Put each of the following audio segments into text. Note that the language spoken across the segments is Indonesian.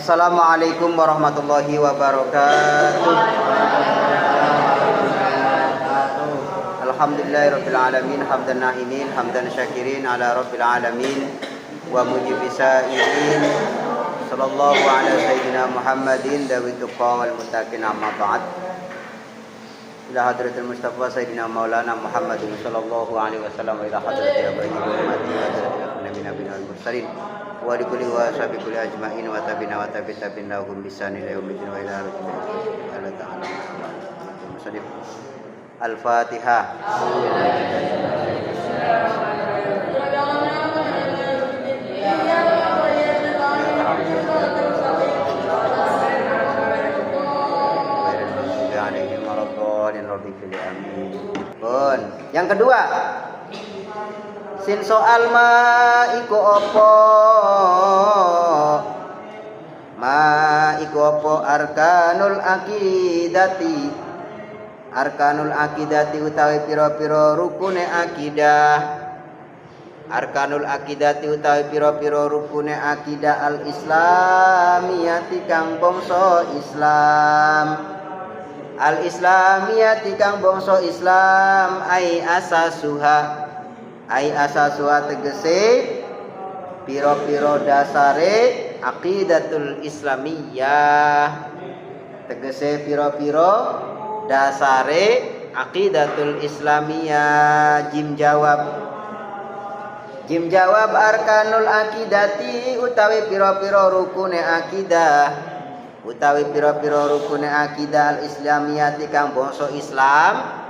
Assalamualaikum warahmatullahi wabarakatuh. Alhamdulillahirabbil alamin hamdan na'imin hamdan syakirin ala rabbil alamin wa mujibis sa'ilin. Sallallahu ala sayyidina Muhammadin dawit tuqa wal muttaqin amma ba'd. Ila hadratil Mustafa sayyidina Maulana Muhammadin sallallahu alaihi wasallam wa ila hadratil Ibrahim wa hadratil nabiyina wal mursalin wa li kulli wa sahbi kulli ajma'in wa tabina wa tabi'in lahum bisan ila yaumil wa ila Allah ta'ala. Al-Fatihah. Pun. Yang kedua, sin soal ma iku opo arkanul akidati utawi piro-piro rukune akidah. Arkanul akidati utawi piro-piro rukune akidah al islamiyati kang bangsa Islam. Al islamiyati kang bangsa Islam ai asasuha tegese piro-piro dasare aqidatul islamiyah. Tegese piro-piro dasare aqidatul islamiyah. Jim jawab arkanul akidati utawi piro-piro rukune akidah. Utawi piro-piro rukune akidah al islamiyati kang bangsa Islam.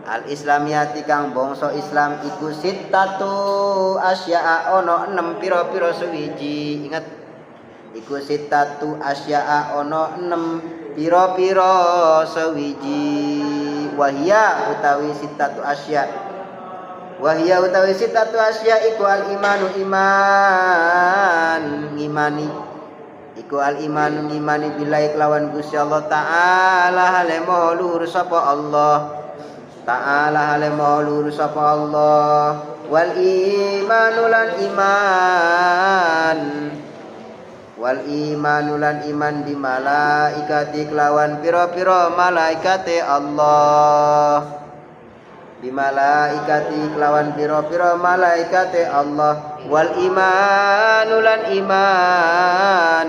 Al islamiyati kang bangsa Islam iku sittatu asya'a ono 6 piro-piro suwiji. Ingat, iku sittatu asya'a ono 6 piro-piro sewiji. Wahia utawi sittatu asya. Wahia utawi sittatu asya iku al imanu iman ngimani. Iku al imanu ngimani billahi kelawan Gusti Allah taala hale maha luhur sapa Allah. Taala hale maha luhur sapa Allah. Wal imanu lan iman. Wal imanu lan iman di malaikati kelawan piro-piro malaikate Allah. Di malaikati kelawan piro-piro malaikate Allah. Wal imanu lan iman.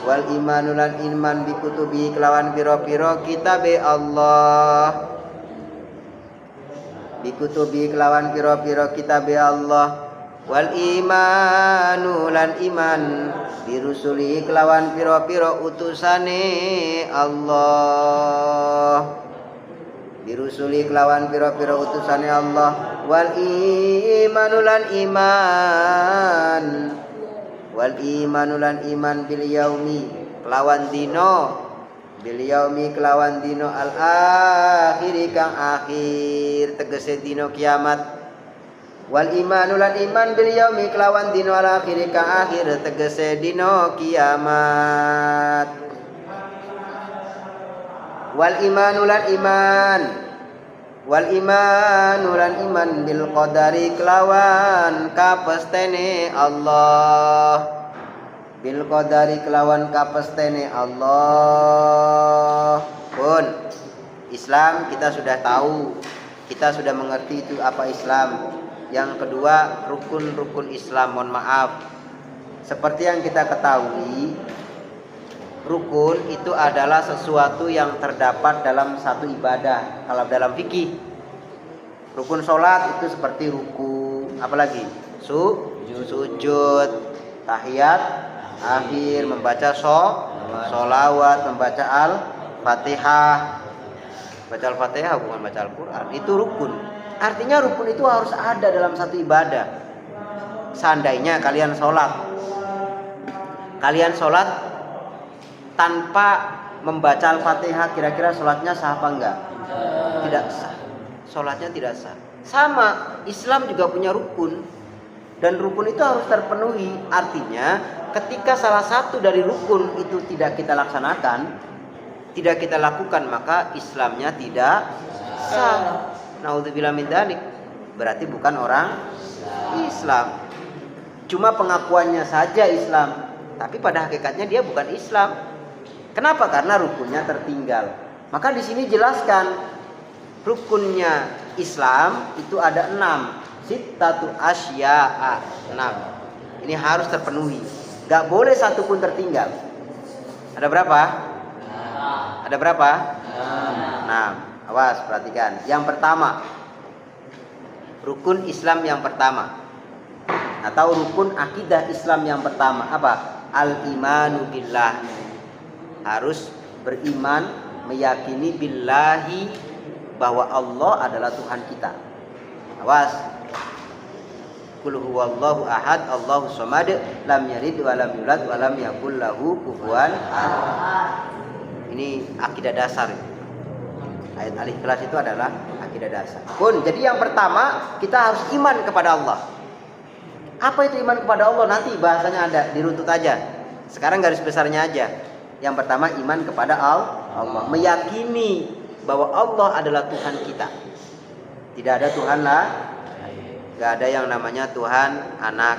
Wal imanu lan iman bi kutubi kelawan piro-piro kitabe Allah. Bi kutubi kelawan piro-piro kitabe Allah. Wal imanu lan iman birusuli kelawan piro-piro utusane Allah. Birusuli kelawan piro-piro utusane Allah. Wal imanu lan iman. Wal imanu lan iman bil yaumi kelawan dino. Bil yaumi kelawan dino al akhir kang akhir tegese dino kiamat. Wal imanu lan iman bil yaumi kelawan dino al akhir kang akhir tegese dino kiamat. Wal imanu lan iman. Wal imanu lan iman bil qadari kelawan kapestene Allah. Bil qadari kelawan kapestene Allah. Pun Islam kita sudah tahu, kita sudah mengerti itu apa Islam. Yang kedua, rukun-rukun Islam. Mohon maaf, seperti yang kita ketahui, rukun itu adalah sesuatu yang terdapat dalam satu ibadah. Kalau dalam fikih, rukun sholat itu seperti ruku, apalagi sujud, tahiyat akhir, membaca sholawat, membaca al-fatihah. Baca al-fatihah bukan baca Al-Quran, itu rukun. Artinya rukun itu harus ada dalam satu ibadah. Seandainya kalian sholat tanpa membaca Al-Fatihah, kira-kira sholatnya sah apa enggak? Tidak sah. Sholatnya tidak sah. Sama, Islam juga punya rukun. Dan rukun itu harus terpenuhi. Artinya, ketika salah satu dari rukun itu tidak kita laksanakan, tidak kita lakukan, maka Islamnya tidak sah. Naudzubillah min dzalik. Berarti bukan orang Islam. Cuma pengakuannya saja Islam. tapi pada hakikatnya dia bukan Islam. Kenapa? Karena rukunnya tertinggal. Maka di sini jelaskan rukunnya Islam itu ada 6. Sittatu asya'a, 6. Ini harus terpenuhi. Gak boleh satu pun tertinggal. Ada berapa? Ada berapa? 6. Awas, perhatikan. Yang pertama, rukun Islam yang pertama, atau rukun akidah Islam yang pertama apa? Al-imanu billah. Harus beriman, meyakini billahi, bahwa Allah adalah Tuhan kita. Awas. Qul huwallahu ahad, Allahus samad, lam yalid wa lam yulad wa lam yakul lahu kufuwan ahad. Ini akidah dasar. Ayat Al-Ikhlas itu adalah akidah dasar. Jadi yang pertama, kita harus iman kepada Allah. Apa itu iman kepada Allah? Nanti bahasanya ada, diruntut aja. Sekarang garis besarnya aja. Yang pertama, iman kepada Allah. Meyakini bahwa Allah adalah Tuhan kita. Tidak ada Tuhan lah. Gak ada yang namanya Tuhan anak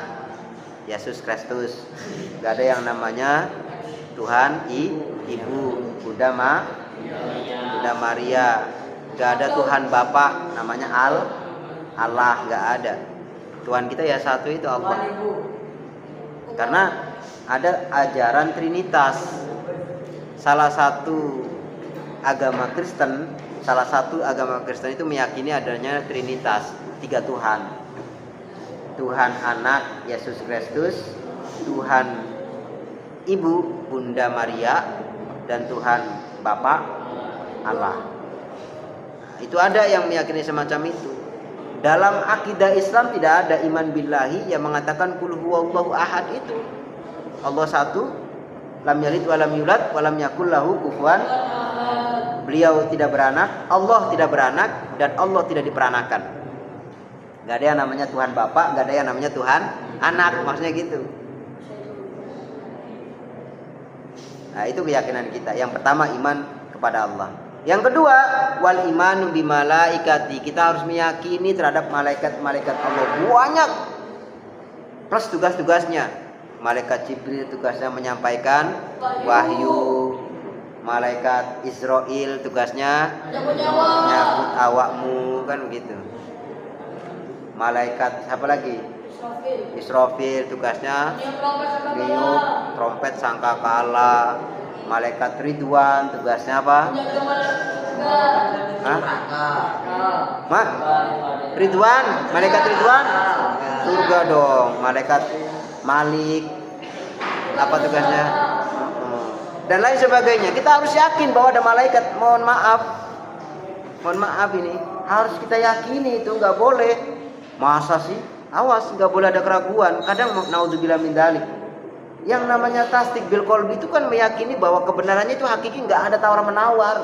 Yesus Kristus. Gak ada yang namanya Tuhan Ibu Bunda Maria. Gak ada Tuhan Bapa namanya Allah. Gak ada. Tuhan kita ya satu, itu Allah. Karena ada ajaran Trinitas. Salah satu agama Kristen itu meyakini adanya Trinitas, 3 Tuhan. Tuhan Anak Yesus Kristus, Tuhan Ibu Bunda Maria, dan Tuhan Bapa Allah. Itu ada yang meyakini semacam itu. Dalam akidah Islam tidak ada iman billahi yang mengatakan qul huwallahu ahad itu. Allah satu, lam yalid wa lam yulad wa lam yakul lahu kufuwan. Beliau tidak beranak, Allah tidak beranak, dan Allah tidak diperanakan. Gak ada yang namanya Tuhan Bapa, gak ada yang namanya Tuhan Anak, maksudnya gitu. Nah, itu keyakinan kita. Yang pertama, iman kepada Allah. Yang kedua, wal imanu bimalaikati. Kita harus meyakini terhadap malaikat-malaikat Allah. Banyak. Plus tugas-tugasnya. Malaikat Jibril tugasnya menyampaikan wahyu. Malaikat Israel tugasnya nyabut awakmu, kan begitu. Malaikat siapa lagi? Israfil tugasnya niup trompet sangkakala. Malaikat Ridwan tugasnya apa? Ridwan, malaikat Ridwan surga dong. Malaikat Malik apa tugasnya? Dan lain sebagainya. Kita harus yakin bahwa ada malaikat. Mohon maaf ini harus kita yakini, itu nggak boleh. Masa sih? Awas, nggak boleh ada keraguan. Kadang naudzubillah min dzalik. Yang namanya tasdik bil qalbi itu kan meyakini bahwa kebenarannya itu hakiki, nggak ada tawar menawar.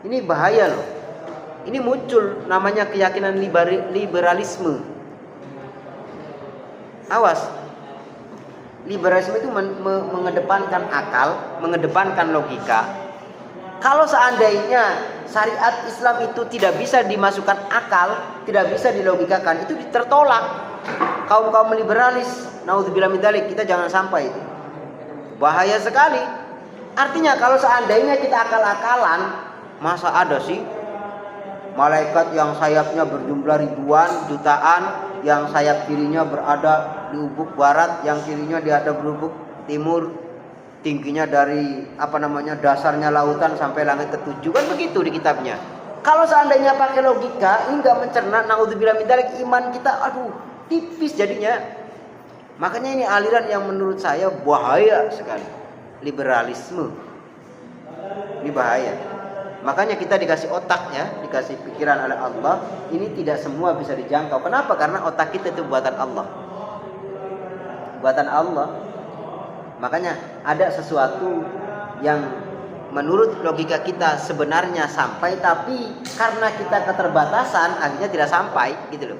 Ini bahaya loh. Ini muncul namanya keyakinan liberalisme. Awas. Liberalisme itu mengedepankan akal, mengedepankan logika. Kalau seandainya syariat Islam itu tidak bisa dimasukkan akal, tidak bisa dilogikakan, itu tertolak. Kaum liberalis, naudzubillah min dzalik, kita jangan sampai itu. Bahaya sekali. Artinya kalau seandainya kita akal-akalan, masa ada sih malaikat yang sayapnya berjumlah ribuan, jutaan, yang sayap kirinya berada di ufuk barat, yang kirinya ada di ufuk timur, tingginya dari dasarnya lautan sampai langit ketujuh, kan begitu di kitabnya. Kalau seandainya pakai logika, ini nggak mencerna, naudzubillah min dzalik, iman kita tipis jadinya. Makanya ini aliran yang menurut saya bahaya sekali, liberalisme. Ini bahaya. Makanya kita dikasih otak ya, dikasih pikiran oleh Allah. Ini tidak semua bisa dijangkau. Kenapa? Karena otak kita itu buatan Allah. Buatan Allah. Makanya ada sesuatu yang menurut logika kita sebenarnya sampai, tapi karena kita keterbatasan akhirnya tidak sampai, gitu loh.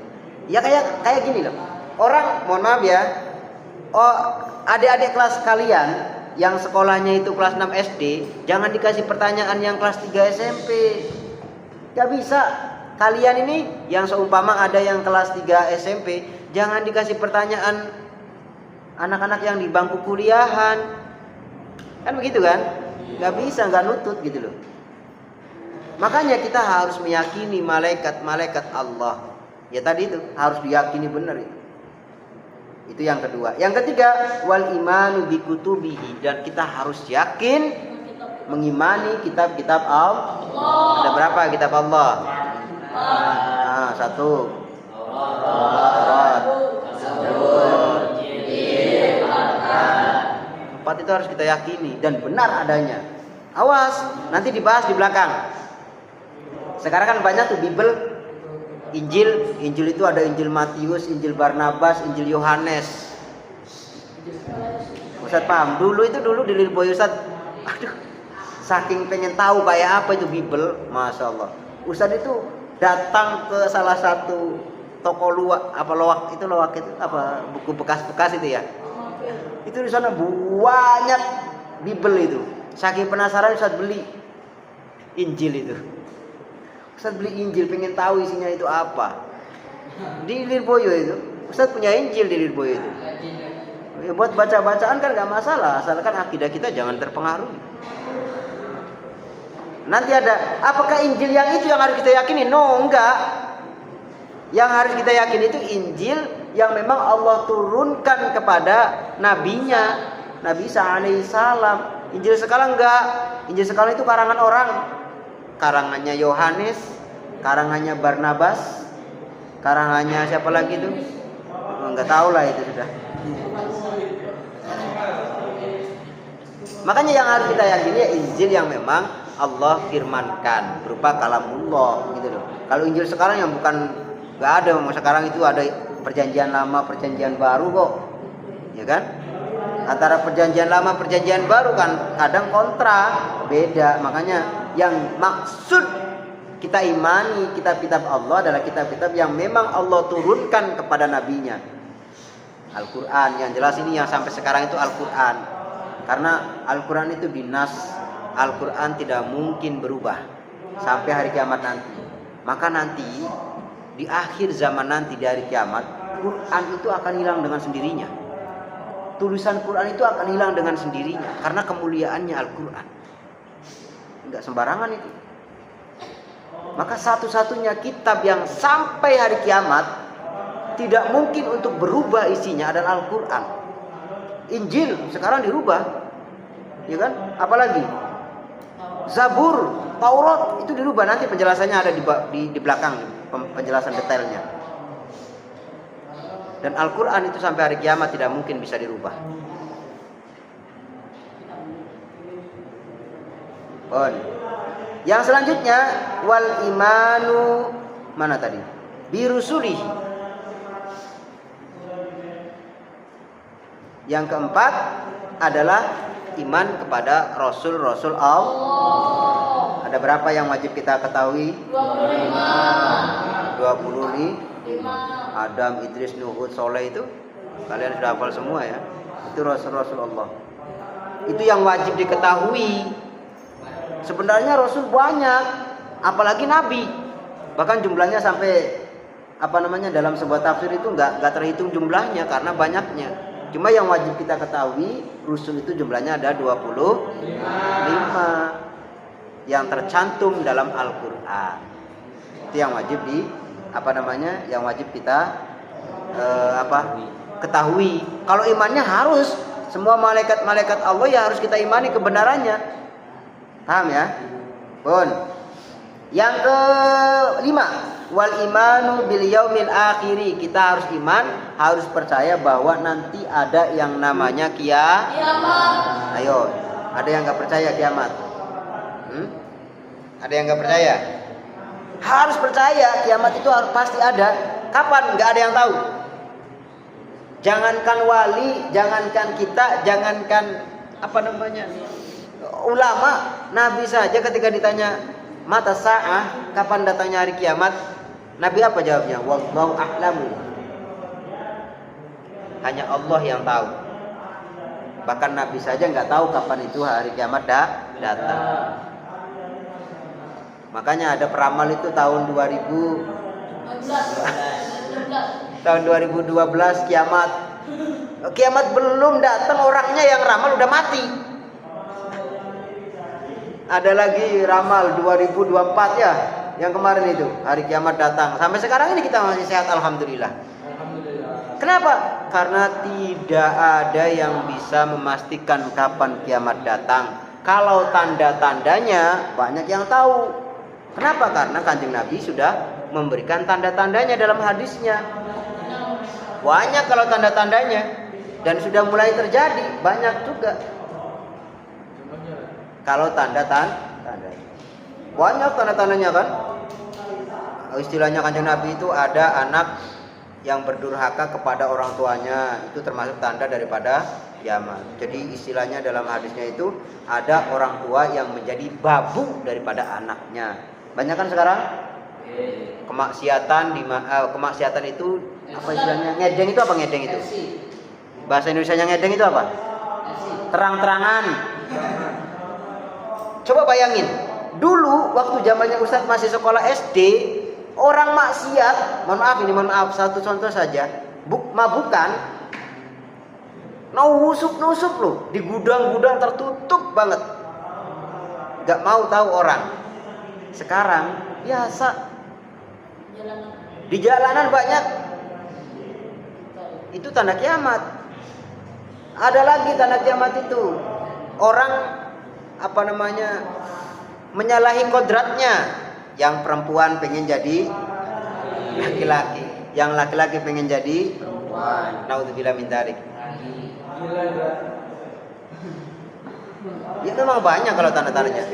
Ya kayak gini loh. Orang, mohon maaf ya, adik-adik kelas kalian yang sekolahnya itu kelas 6 SD, jangan dikasih pertanyaan yang kelas 3 SMP. Gak bisa. Kalian ini yang seumpama ada yang kelas 3 SMP, jangan dikasih pertanyaan anak-anak yang di bangku kuliahan. Kan begitu kan? Nggak bisa, nggak nutut gitu loh. Makanya kita harus meyakini malaikat-malaikat Allah. Ya tadi itu harus diyakini benar itu. Itu yang kedua. Yang ketiga, wal imanu bi kutubihi, dan kita harus yakin mengimani kitab-kitab Allah. Ada berapa kitab Allah? Satu. Taurat. Empat itu harus kita yakini dan benar adanya. Awas, nanti dibahas di belakang. Sekarang kan banyak tuh Bible, Injil. Injil itu ada Injil Matius, Injil Barnabas, Injil Yohanes. Ustaz paham? Dulu di Lirboy Ustaz, aduh, saking pengen tahu kayak apa itu Bible, masya Allah. Ustaz itu datang ke salah satu toko loak itu apa, buku bekas-bekas itu ya. Itu di sana banyak Bible itu. Saking penasaran Ustaz beli Injil itu. Ustaz beli Injil, pengen tahu isinya itu apa. Di Lirboyo itu, Ustaz punya Injil di Lirboyo itu. Ya, buat baca-bacaan kan gak masalah, asalkan akidah kita jangan terpengaruhi. Nanti ada, apakah Injil yang itu yang harus kita yakini? No, enggak. Yang harus kita yakini itu Injil yang memang Allah turunkan kepada nabinya, Nabi Isa alaihissalam. Injil sekarang enggak. Injil sekarang itu karangan orang. Karangannya Yohanes, karangannya Barnabas, karangannya siapa lagi itu? Enggak tahu lah itu sudah. Makanya yang harus kita yakini ya Injil yang memang Allah firmankan berupa kalamullah gitu loh. Kalau Injil sekarang yang bukan, enggak ada. Sekarang itu ada perjanjian lama, perjanjian baru kok. Ya kan? Antara perjanjian lama, perjanjian baru kan kadang kontra, beda. Makanya yang maksud kita imani kitab-kitab Allah adalah kitab-kitab yang memang Allah turunkan kepada nabinya. Al-Quran, yang jelas ini yang sampai sekarang itu Al-Quran. Karena Al-Quran itu dinas, Al-Quran tidak mungkin berubah sampai hari kiamat nanti. Maka nanti di akhir zaman nanti di hari kiamat, Quran itu akan hilang dengan sendirinya. Tulisan Quran itu akan hilang dengan sendirinya karena kemuliaannya Al-Quran. Enggak sembarangan itu. Maka satu-satunya kitab yang sampai hari kiamat tidak mungkin untuk berubah isinya adalah Al-Quran. Injil sekarang dirubah, ya kan? Apalagi Zabur, Taurat itu dirubah. Nanti penjelasannya ada di belakang, penjelasan detailnya. Dan Al-Quran itu sampai hari kiamat tidak mungkin bisa dirubah. Yang selanjutnya wal imanu mana tadi? Birusuli. Yang keempat adalah iman kepada Rasul-Rasul Allah. Ada berapa yang wajib kita ketahui? 25. Adam, Idris, Nuh, Hud, Soleh itu kalian sudah hafal semua ya. Itu Rasul-Rasul Allah. Itu yang wajib diketahui. Sebenarnya Rasul banyak, apalagi Nabi. Bahkan jumlahnya sampai dalam sebuah tafsir itu nggak terhitung jumlahnya karena banyaknya. Cuma yang wajib kita ketahui, Rasul itu jumlahnya ada 25 yang tercantum dalam Al-Quran. Itu yang wajib yang wajib kita ketahui. Kalau imannya harus semua malaikat-malaikat Allah ya harus kita imani kebenarannya. Paham ya? Pun. Yang kelima, wal imanu bil yaumil akhiri. Kita harus iman, harus percaya bahwa nanti ada yang namanya kiamat. Ayo, ada yang enggak percaya kiamat? Ada yang enggak percaya? Harus percaya kiamat itu pasti ada. Kapan? Enggak ada yang tahu. Jangankan wali, jangankan kita, jangankan ulama, Nabi saja ketika ditanya mata sa'ah, kapan datangnya hari kiamat, Nabi apa jawabnya? Wallahu a'lamu. Hanya Allah yang tahu. Bahkan Nabi saja nggak tahu kapan itu hari kiamat datang. Makanya ada peramal itu tahun 2012 kiamat. Kiamat belum datang, orangnya yang ramal udah mati. Ada lagi ramal 2024 ya, yang kemarin itu hari kiamat datang. Sampai sekarang ini kita masih sehat, alhamdulillah. Kenapa? Karena tidak ada yang bisa memastikan kapan kiamat datang. Kalau tanda-tandanya banyak yang tahu. Kenapa? Karena Kanjeng Nabi sudah memberikan tanda-tandanya dalam hadisnya. Banyak kalau tanda-tandanya, dan sudah mulai terjadi banyak juga. Kalau tanda-tanda banyak tanda-tandanya kan. Istilahnya Kanjeng Nabi itu ada anak yang berdurhaka kepada orang tuanya, itu termasuk tanda daripada kiamat. Jadi istilahnya dalam hadisnya itu ada orang tua yang menjadi babu daripada anaknya. Banyak kan sekarang kemaksiatan kemaksiatan itu apa istilahnya? Ngedeng itu apa ngedeng itu? Bahasa Indonesianya ngedeng itu apa? Terang-terangan. Coba bayangin, dulu waktu zamannya Ustadz masih sekolah SD, orang maksiat, mohon maaf, satu contoh saja, mabukan, nusuk loh, di gudang-gudang tertutup banget, gak mau tahu orang. Sekarang biasa, di jalanan banyak, itu tanda kiamat. Ada lagi tanda kiamat itu, orang menyalahi kodratnya. Yang perempuan pengen jadi laki-laki, yang laki-laki pengen jadi perempuan. Naudzubillah min dzalik. Ya memang banyak kalau tanda-tandanya.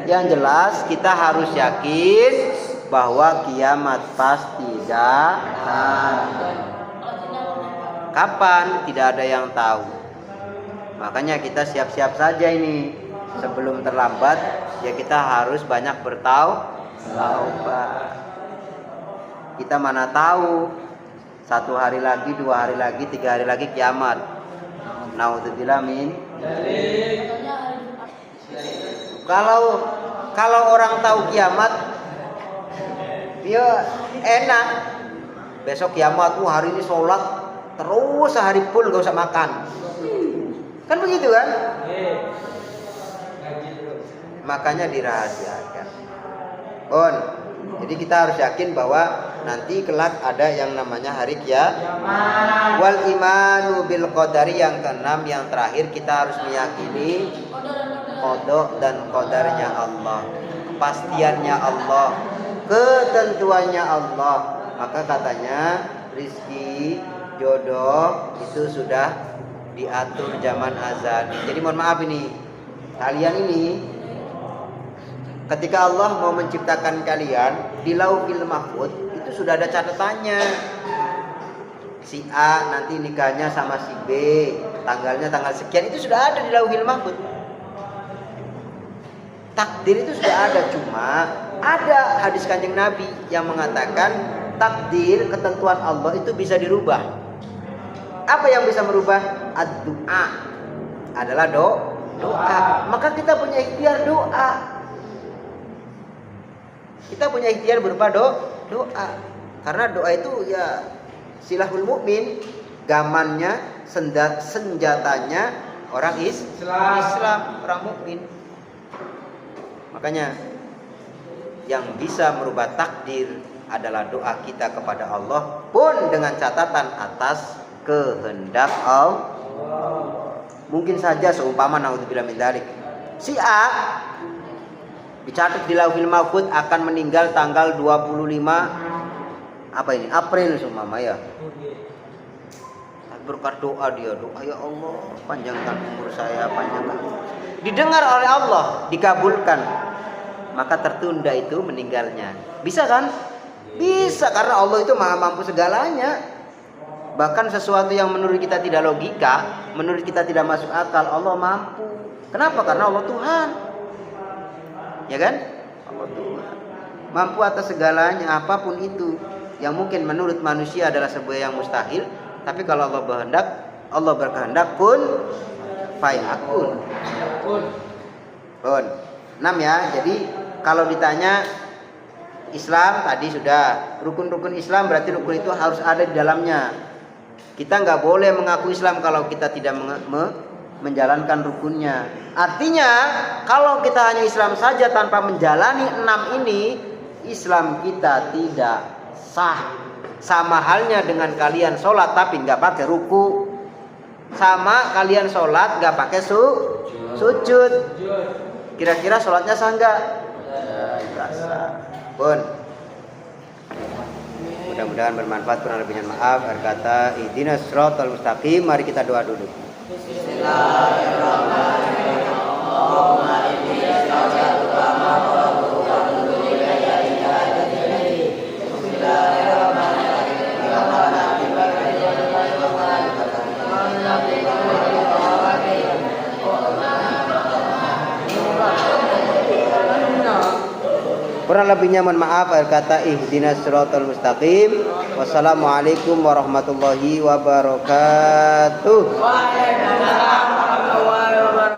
Yang jelas kita harus yakin bahwa kiamat pasti datang. Kapan? Tidak ada yang tahu. Makanya kita siap-siap saja ini. Sebelum terlambat, ya kita harus banyak bertaubat. Kita mana tahu 1 hari lagi, 2 hari lagi, 3 hari lagi kiamat. Naudzubillah min. Kalau orang tahu kiamat, dia enak. Besok kiamat, hari ini sholat terus sehari full gak usah makan. Kan begitu kan? Makanya dirahasiakan. Jadi kita harus yakin bahwa nanti kelak ada yang namanya hari kiamat. Wal imanu bil qadari, yang keenam, yang terakhir, kita harus meyakini qada dan qadarnya Allah, kepastiannya Allah, ketentuannya Allah. Maka katanya rizki, jodoh itu sudah diatur zaman azali. Jadi mohon maaf ini, kalian ini ketika Allah mau menciptakan kalian di Lauhil Mahfuz itu sudah ada catatannya. Si A nanti nikahnya sama si B, tanggalnya tanggal sekian, itu sudah ada di Lauhil Mahfuz. Takdir itu sudah ada, cuma ada hadis Kanjeng Nabi yang mengatakan takdir, ketentuan Allah itu bisa dirubah. Apa yang bisa merubah? Ad-du'a adalah doa. Maka kita punya ikhtiar doa. Kita punya ikhtiar berupa doa. Karena doa itu ya silahul mukmin, gamannya, senjatanya orang Islam, orang mukmin. Makanya yang bisa merubah takdir adalah doa kita kepada Allah, pun dengan catatan atas kehendak Allah. Mungkin saja seumpama naudzubillah min dzalik, si A dicatat di Lauhil Mahfuz akan meninggal tanggal 25 April seumpama ya. Berkat doa dia, doa ya Allah, panjangkan umur saya, panjangkan umur. Didengar oleh Allah, dikabulkan. Maka tertunda itu meninggalnya. Bisa kan? Bisa, karena Allah itu maha mampu segalanya. Bahkan sesuatu yang menurut kita tidak logika, menurut kita tidak masuk akal, Allah mampu. Kenapa? Karena Allah Tuhan. Ya kan? Allah Tuhan mampu atas segalanya, apapun itu. Yang mungkin menurut manusia adalah sebuah yang mustahil, tapi kalau Allah berkehendak, Allah berkehendak kun fayakun. Pun. 6 ya. Jadi kalau ditanya Islam tadi sudah. Rukun-rukun Islam berarti rukun itu harus ada di dalamnya. Kita nggak boleh mengaku Islam kalau kita tidak menjalankan rukunnya. Artinya kalau kita hanya Islam saja tanpa menjalani 6 ini, Islam kita tidak sah. Sama halnya dengan kalian sholat tapi nggak pakai ruku, sama kalian sholat nggak pakai sujud. Kira-kira sholatnya sah nggak? Nggak sah. Pun mudah-mudahan bermanfaat, kurang lebihnya maaf. Berkata ihdinas siratal mustaqim. Mari kita doa dulu. Bismillahirrahmanirrahim. Allahumma inni as'aluka ma qara'tuka min dunya ila ajali. Bismillahirrahmanirrahim. Ya Allah, kurang lebihnya mohon maaf. Kata ihdinas siratal mustaqim. Wassalamualaikum warahmatullahi wabarakatuh. Waalaikumsalam.